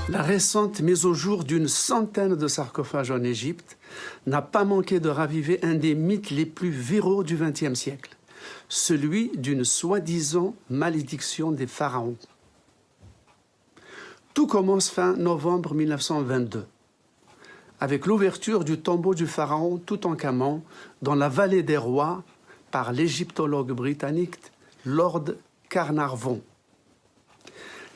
La récente mise au jour d'une centaine de sarcophages en Égypte n'a pas manqué de raviver un des mythes les plus viraux du XXe siècle, celui d'une soi-disant malédiction des pharaons. Tout commence fin novembre 1922, avec l'ouverture du tombeau du pharaon Toutankhamon dans la vallée des rois par l'égyptologue britannique Lord Carnarvon.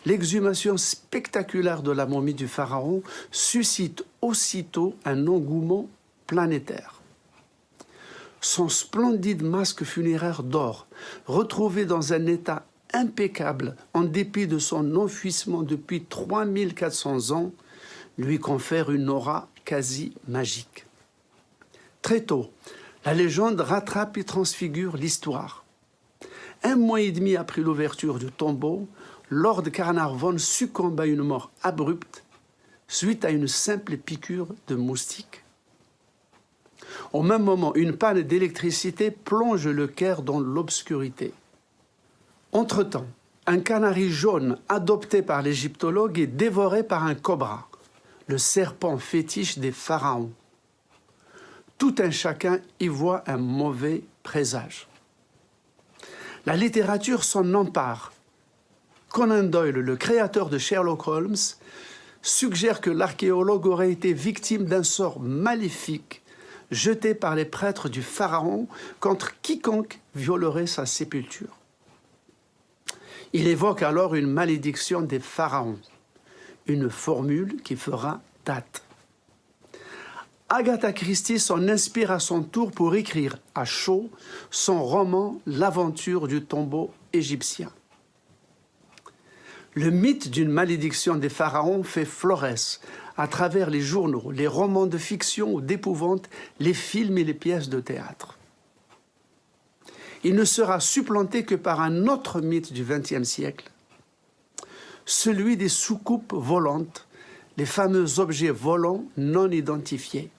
L'exhumation spectaculaire de la momie du pharaon suscite aussitôt un engouement planétaire. Son splendide masque funéraire d'or, retrouvé dans un état impeccable en dépit de son enfouissement depuis 3400 ans, lui confère une aura quasi magique. Très tôt, la légende rattrape et transfigure l'histoire. 1 mois et demi après l'ouverture du tombeau, Lord Carnarvon succombe à une mort abrupte suite à une simple piqûre de moustique. Au même moment, une panne d'électricité plonge le Caire dans l'obscurité. Entre-temps, un canari jaune adopté par l'égyptologue est dévoré par un cobra, le serpent fétiche des pharaons. Tout un chacun y voit un mauvais présage. La littérature s'en empare. Conan Doyle, le créateur de Sherlock Holmes, suggère que l'archéologue aurait été victime d'un sort maléfique jeté par les prêtres du pharaon contre quiconque violerait sa sépulture. Il évoque alors une malédiction des pharaons, une formule qui fera date. Agatha Christie s'en inspire à son tour pour écrire à chaud son roman « L'aventure du tombeau égyptien ». Le mythe d'une malédiction des pharaons fait florès à travers les journaux, les romans de fiction ou d'épouvante, les films et les pièces de théâtre. Il ne sera supplanté que par un autre mythe du XXe siècle, celui des soucoupes volantes, les fameux objets volants non identifiés.